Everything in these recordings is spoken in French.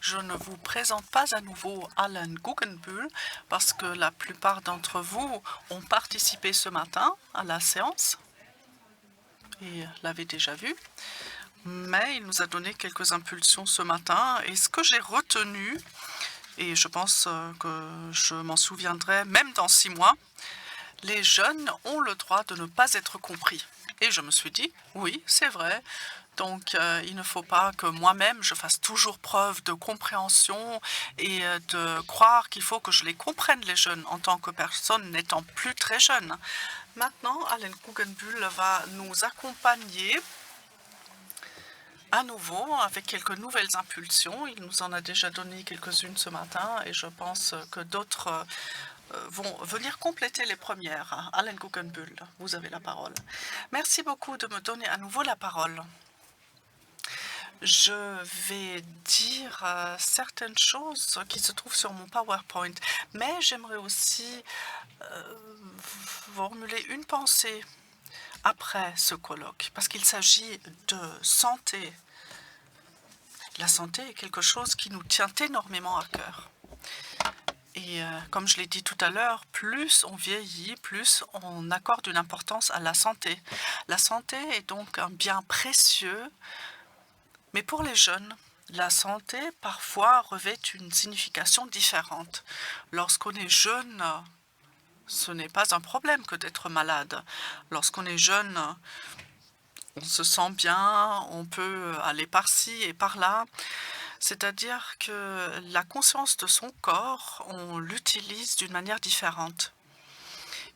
Je ne vous présente pas à nouveau Alan Guggenbühl parce que la plupart d'entre vous ont participé ce matin à la séance et l'avaient déjà vu. Mais il nous a donné quelques impulsions ce matin et ce que j'ai retenu, et je pense que je m'en souviendrai même dans 6 mois, les jeunes ont le droit de ne pas être compris. Et je me suis dit, oui, c'est vrai. Donc, il ne faut pas que moi-même, je fasse toujours preuve de compréhension et de croire qu'il faut que je les comprenne, les jeunes, en tant que personne n'étant plus très jeune. Maintenant, Alan Guggenbühl va nous accompagner à nouveau avec quelques nouvelles impulsions. Il nous en a déjà donné quelques-unes ce matin et je pense que d'autres vont venir compléter les premières. Alan Guggenbühl, vous avez la parole. Merci beaucoup de me donner à nouveau la parole. Je vais dire certaines choses qui se trouvent sur mon PowerPoint, mais j'aimerais aussi formuler une pensée après ce colloque, parce qu'il s'agit de santé. La santé est quelque chose qui nous tient énormément à cœur. Et comme je l'ai dit tout à l'heure, plus on vieillit, plus on accorde une importance à la santé. La santé est donc un bien précieux, mais pour les jeunes, la santé parfois revêt une signification différente. Lorsqu'on est jeune, ce n'est pas un problème que d'être malade. Lorsqu'on est jeune, on se sent bien, on peut aller par-ci et par-là. C'est-à-dire que la conscience de son corps, on l'utilise d'une manière différente.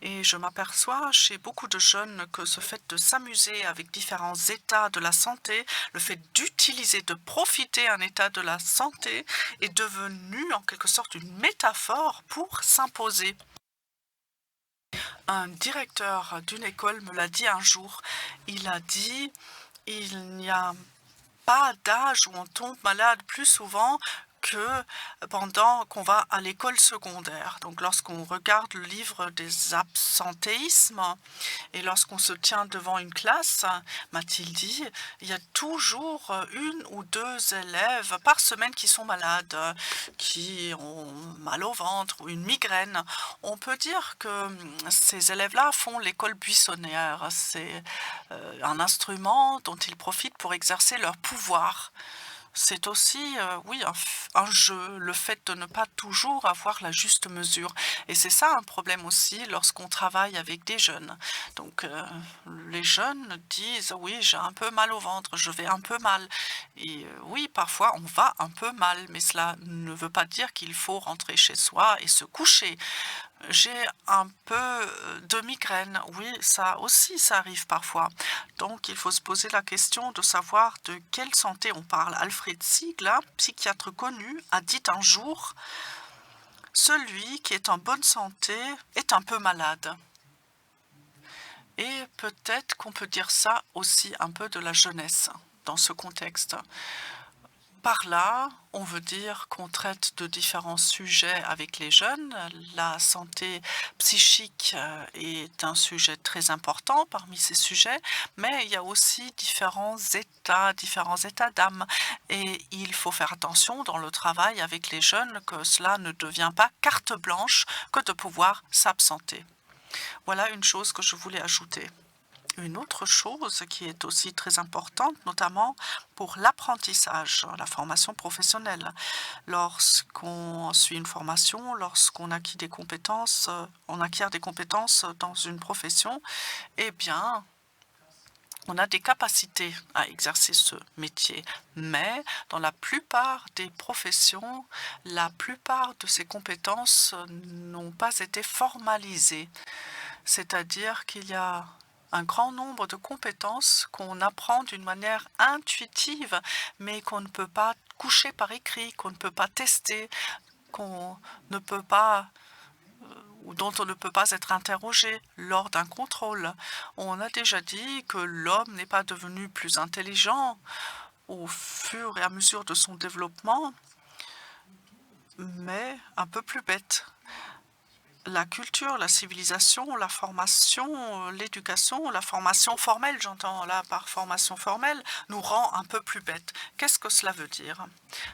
Et je m'aperçois chez beaucoup de jeunes que ce fait de s'amuser avec différents états de la santé, le fait d'utiliser, de profiter un état de la santé est devenu en quelque sorte une métaphore pour s'imposer. Un directeur d'une école me l'a dit un jour. Il a dit, il n'y a pas d'âge où on tombe malade plus souvent que pendant qu'on va à l'école secondaire. Donc lorsqu'on regarde le livre des absentéismes et lorsqu'on se tient devant une classe, m'a-t-il dit, il y a toujours une ou deux élèves par semaine qui sont malades, qui ont mal au ventre ou une migraine. On peut dire que ces élèves-là font l'école buissonnière. C'est un instrument dont ils profitent pour exercer leur pouvoir. C'est aussi, oui, un jeu, le fait de ne pas toujours avoir la juste mesure. Et c'est ça un problème aussi lorsqu'on travaille avec des jeunes. Donc, les jeunes disent, oui, j'ai un peu mal au ventre, je vais un peu mal. Et oui, parfois on va un peu mal, mais cela ne veut pas dire qu'il faut rentrer chez soi et se coucher. J'ai un peu de migraine. Oui, ça aussi, ça arrive parfois. Donc, il faut se poser la question de savoir de quelle santé on parle. Alfred Ziegler, psychiatre connu, a dit un jour, celui qui est en bonne santé est un peu malade. Et peut-être qu'on peut dire ça aussi un peu de la jeunesse dans ce contexte. Par là, on veut dire qu'on traite de différents sujets avec les jeunes. La santé psychique est un sujet très important parmi ces sujets, mais il y a aussi différents états d'âme. Et il faut faire attention dans le travail avec les jeunes que cela ne devient pas carte blanche que de pouvoir s'absenter. Voilà une chose que je voulais ajouter. Une autre chose qui est aussi très importante, notamment pour l'apprentissage, la formation professionnelle. Lorsqu'on suit une formation, lorsqu'on acquiert des compétences, dans une profession, eh bien, on a des capacités à exercer ce métier. Mais dans la plupart des professions, la plupart de ces compétences n'ont pas été formalisées. C'est-à-dire qu'il y a un grand nombre de compétences qu'on apprend d'une manière intuitive, mais qu'on ne peut pas coucher par écrit, qu'on ne peut pas tester, qu'on ne peut pas ou dont on ne peut pas être interrogé lors d'un contrôle. On a déjà dit que l'homme n'est pas devenu plus intelligent au fur et à mesure de son développement, mais un peu plus bête. la culture, la civilisation, la formation, l'éducation, la formation formelle, j'entends là par formation formelle, nous rend un peu plus bêtes. Qu'est-ce que cela veut dire?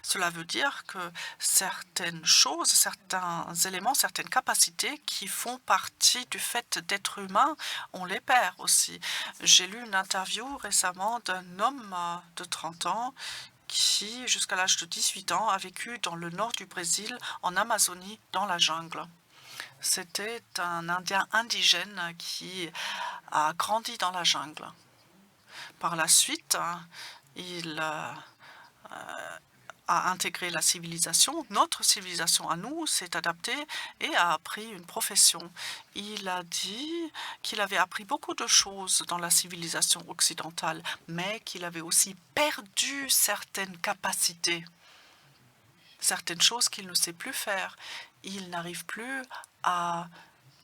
Cela veut dire que certaines choses, certains éléments, certaines capacités qui font partie du fait d'être humain, on les perd aussi. J'ai lu une interview récemment d'un homme de 30 ans qui, jusqu'à l'âge de 18 ans, a vécu dans le nord du Brésil, en Amazonie, dans la jungle. C'était un Indien indigène qui a grandi dans la jungle. Par la suite, il a intégré la civilisation. Notre civilisation à nous s'est adaptée et a appris une profession. Il a dit qu'il avait appris beaucoup de choses dans la civilisation occidentale, mais qu'il avait aussi perdu certaines capacités, certaines choses qu'il ne sait plus faire. Il n'arrive plus à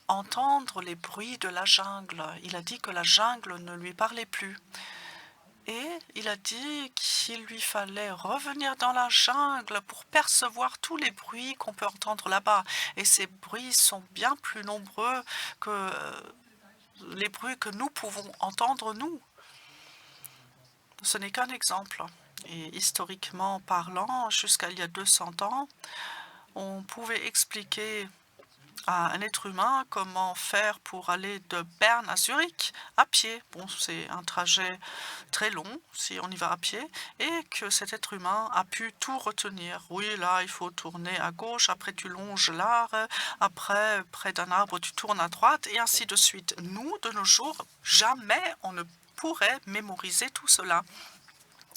entendre les bruits de la jungle. Il a dit que la jungle ne lui parlait plus. Et il a dit qu'il lui fallait revenir dans la jungle pour percevoir tous les bruits qu'on peut entendre là-bas. Et ces bruits sont bien plus nombreux que les bruits que nous pouvons entendre, nous. Ce n'est qu'un exemple. Et historiquement parlant, jusqu'à il y a 200 ans, on pouvait expliquer à un être humain comment faire pour aller de Berne à Zurich à pied. Bon, c'est un trajet très long si on y va à pied, et que cet être humain a pu tout retenir. Oui, là, il faut tourner à gauche, après tu longes l'arbre, après, près d'un arbre, tu tournes à droite, et ainsi de suite. Nous, de nos jours, jamais on ne pourrait mémoriser tout cela.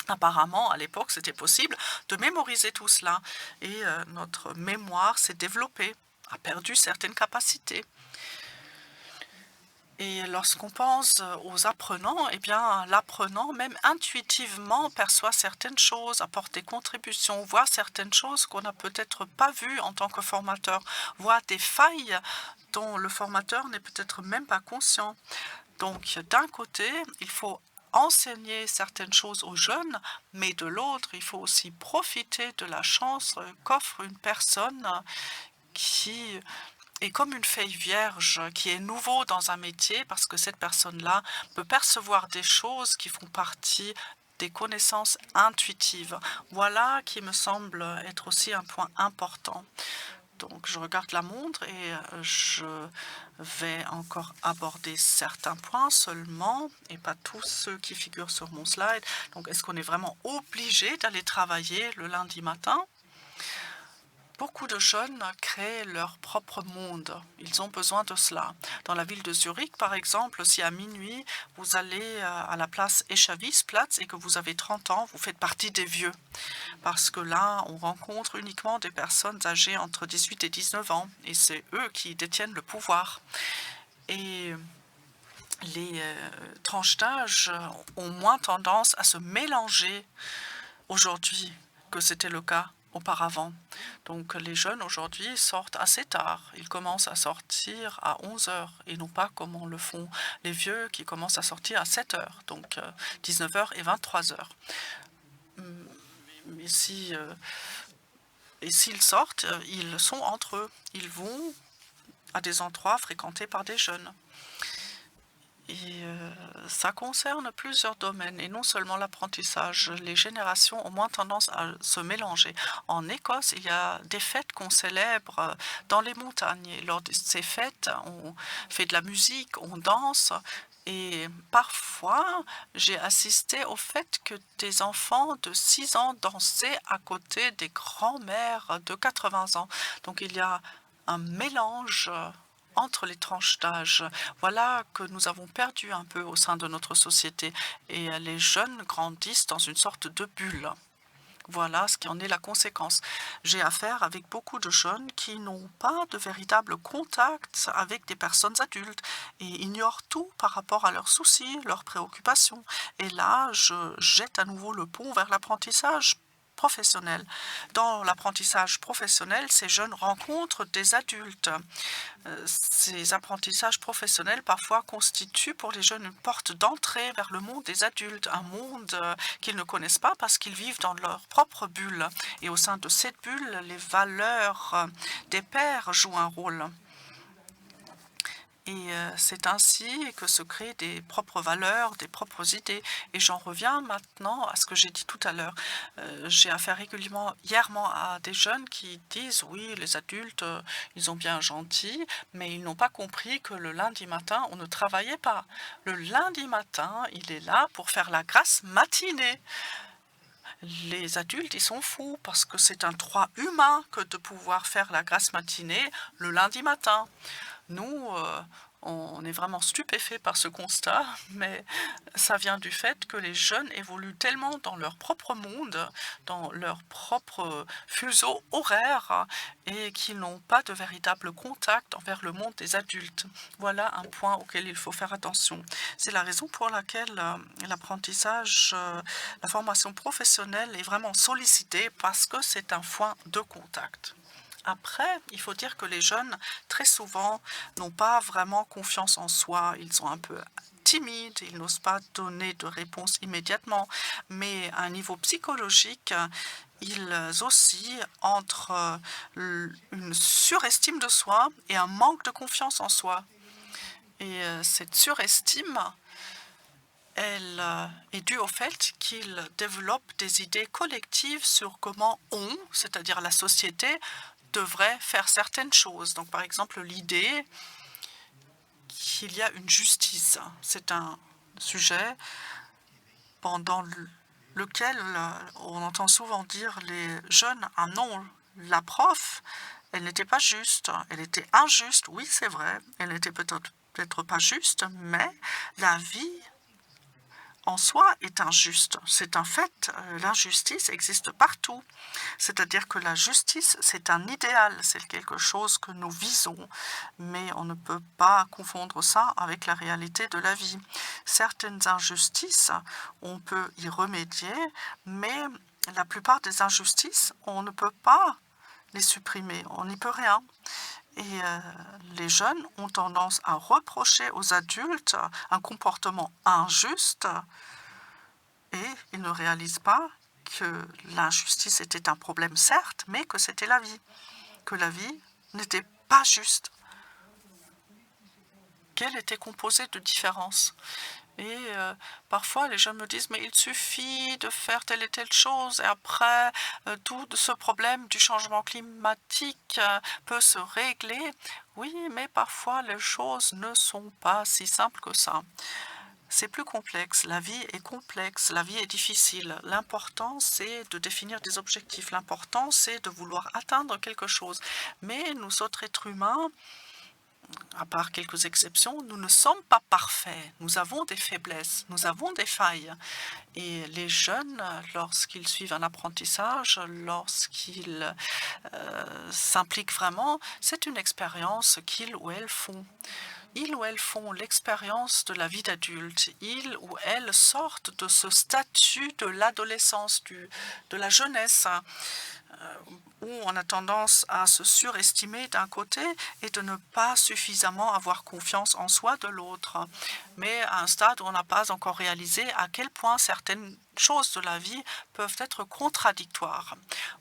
Apparemment, à l'époque, c'était possible de mémoriser tout cela, et notre mémoire s'est développée, a perdu certaines capacités. Et lorsqu'on pense aux apprenants, eh bien, l'apprenant, même intuitivement, perçoit certaines choses, apporte des contributions, voit certaines choses qu'on n'a peut-être pas vues en tant que formateur, voit des failles dont le formateur n'est peut-être même pas conscient. Donc, d'un côté, il faut enseigner certaines choses aux jeunes, mais de l'autre, il faut aussi profiter de la chance qu'offre une personne qui est comme une feuille vierge, qui est nouveau dans un métier, parce que cette personne-là peut percevoir des choses qui font partie des connaissances intuitives. Voilà qui me semble être aussi un point important. Donc, je regarde la montre et je vais encore aborder certains points seulement et pas tous ceux qui figurent sur mon slide. Donc, est-ce qu'on est vraiment obligé d'aller travailler le lundi matin? Beaucoup de jeunes créent leur propre monde. Ils ont besoin de cela. Dans la ville de Zurich, par exemple, si à minuit, vous allez à la place Echawisplatz et que vous avez 30 ans, vous faites partie des vieux. Parce que là, on rencontre uniquement des personnes âgées entre 18 et 19 ans. Et c'est eux qui détiennent le pouvoir. Et les tranches d'âge ont moins tendance à se mélanger aujourd'hui que c'était le cas auparavant. Donc les jeunes aujourd'hui sortent assez tard. Ils commencent à sortir à 11 heures et non pas comme le font les vieux qui commencent à sortir à 7 heures. Donc 19 heures et 23 heures. Mais et s'ils sortent, ils sont entre eux. Ils vont à des endroits fréquentés par des jeunes. Et ça concerne plusieurs domaines, et non seulement l'apprentissage. Les générations ont moins tendance à se mélanger. En Écosse, il y a des fêtes qu'on célèbre dans les montagnes. Et lors de ces fêtes, on fait de la musique, on danse. Et parfois, j'ai assisté au fait que des enfants de 6 ans dansaient à côté des grands-mères de 80 ans. Donc il y a un mélange entre les tranches d'âge. Voilà que nous avons perdu un peu au sein de notre société. Et les jeunes grandissent dans une sorte de bulle. Voilà ce qui en est la conséquence. J'ai affaire avec beaucoup de jeunes qui n'ont pas de véritable contact avec des personnes adultes et ignorent tout par rapport à leurs soucis, leurs préoccupations. Et là, je jette à nouveau le pont vers l'apprentissage professionnel. Dans l'apprentissage professionnel, ces jeunes rencontrent des adultes. Ces apprentissages professionnels parfois constituent pour les jeunes une porte d'entrée vers le monde des adultes, un monde qu'ils ne connaissent pas parce qu'ils vivent dans leur propre bulle. Et au sein de cette bulle, les valeurs des pairs jouent un rôle. Et c'est ainsi que se créent des propres valeurs, des propres idées. Et j'en reviens maintenant à ce que j'ai dit tout à l'heure. J'ai affaire régulièrement à des jeunes qui disent oui, les adultes, ils ont bien gentil, mais ils n'ont pas compris que le lundi matin, on ne travaillait pas. Le lundi matin, il est là pour faire la grasse matinée. Les adultes, ils sont fous parce que c'est un droit humain que de pouvoir faire la grasse matinée le lundi matin. Nous, on est vraiment stupéfaits par ce constat, mais ça vient du fait que les jeunes évoluent tellement dans leur propre monde, dans leur propre fuseau horaire, et qu'ils n'ont pas de véritable contact envers le monde des adultes. Voilà un point auquel il faut faire attention. C'est la raison pour laquelle l'apprentissage, la formation professionnelle est vraiment sollicitée parce que c'est un point de contact. Après, il faut dire que les jeunes, très souvent, n'ont pas vraiment confiance en soi. Ils sont un peu timides, ils n'osent pas donner de réponse immédiatement. Mais à un niveau psychologique, ils oscillent entre une surestime de soi et un manque de confiance en soi. Et cette surestime, elle est due au fait qu'ils développent des idées collectives sur comment on, c'est-à-dire la société, devrait faire certaines choses. Donc, par exemple, l'idée qu'il y a une justice. C'est un sujet pendant lequel on entend souvent dire les jeunes, ah non, la prof, elle n'était pas juste, elle était injuste. Oui, c'est vrai, elle n'était peut-être pas juste, mais la vie en soi est injuste. C'est un fait, l'injustice existe partout. C'est-à-dire que la justice, c'est un idéal, c'est quelque chose que nous visons, mais on ne peut pas confondre ça avec la réalité de la vie. Certaines injustices, on peut y remédier, mais la plupart des injustices, on ne peut pas les supprimer, on n'y peut rien. Et les jeunes ont tendance à reprocher aux adultes un comportement injuste et ils ne réalisent pas que l'injustice était un problème, certes, mais que c'était la vie, que la vie n'était pas juste, qu'elle était composée de différences. Et parfois, les jeunes me disent, mais il suffit de faire telle et telle chose, et après, tout ce problème du changement climatique peut se régler. Oui, mais parfois, les choses ne sont pas si simples que ça. C'est plus complexe, la vie est complexe, la vie est difficile. L'important, c'est de définir des objectifs. L'important, c'est de vouloir atteindre quelque chose. Mais nous autres êtres humains, à part quelques exceptions, nous ne sommes pas parfaits. Nous avons des faiblesses, nous avons des failles. Et les jeunes, lorsqu'ils suivent un apprentissage, lorsqu'ils s'impliquent vraiment, c'est une expérience qu'ils ou elles font. Ils ou elles font l'expérience de la vie d'adulte. Ils ou elles sortent de ce statut de l'adolescence, de la jeunesse, où on a tendance à se surestimer d'un côté et de ne pas suffisamment avoir confiance en soi de l'autre. Mais à un stade où on n'a pas encore réalisé à quel point certaines choses de la vie peuvent être contradictoires.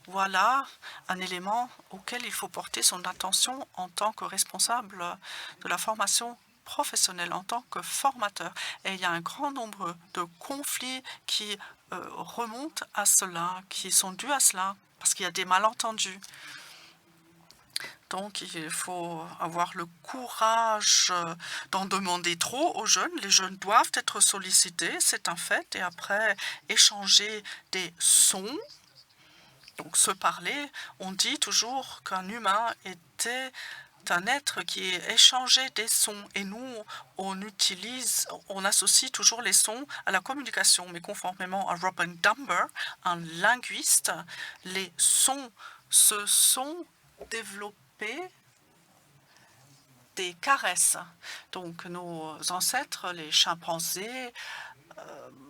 Voilà un élément auquel il faut porter son attention en tant que responsable de la formation professionnelle, en tant que formateur. Et il y a un grand nombre de conflits qui remontent à cela, qui sont dus à cela, parce qu'il y a des malentendus. Donc, il faut avoir le courage d'en demander trop aux jeunes. Les jeunes doivent être sollicités, c'est un fait. Et après, échanger des sons, donc se parler. On dit toujours qu'un humain était un être qui échangeait des sons. Et nous, on associe toujours les sons à la communication. Mais conformément à Robin Dunbar, un linguiste, les sons se sont développés des caresses. Donc nos ancêtres, les chimpanzés,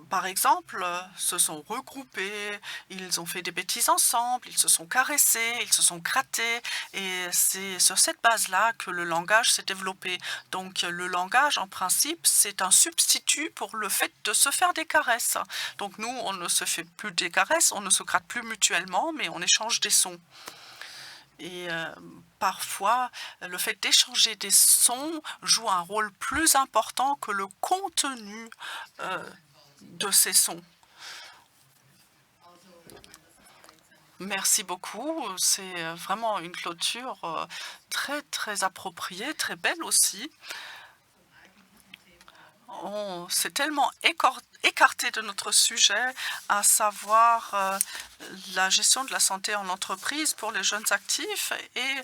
par exemple, se sont regroupés, ils ont fait des bêtises ensemble, ils se sont caressés, ils se sont grattés, et c'est sur cette base-là que le langage s'est développé. Donc le langage, en principe, c'est un substitut pour le fait de se faire des caresses. Donc nous, on ne se fait plus des caresses, on ne se gratte plus mutuellement, mais on échange des sons. Et parfois, le fait d'échanger des sons joue un rôle plus important que le contenu de ces sons. Merci beaucoup. C'est vraiment une clôture très, très appropriée, très belle aussi. On s'est tellement écarté de notre sujet, à savoir la gestion de la santé en entreprise pour les jeunes actifs, et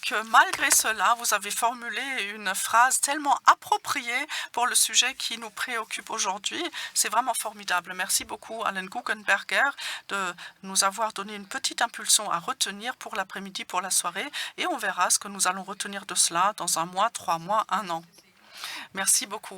que malgré cela, vous avez formulé une phrase tellement appropriée pour le sujet qui nous préoccupe aujourd'hui. C'est vraiment formidable. Merci beaucoup, Alan Guggenberger, de nous avoir donné une petite impulsion à retenir pour l'après-midi, pour la soirée, et on verra ce que nous allons retenir de cela dans un mois, 3 mois, un an. Merci beaucoup.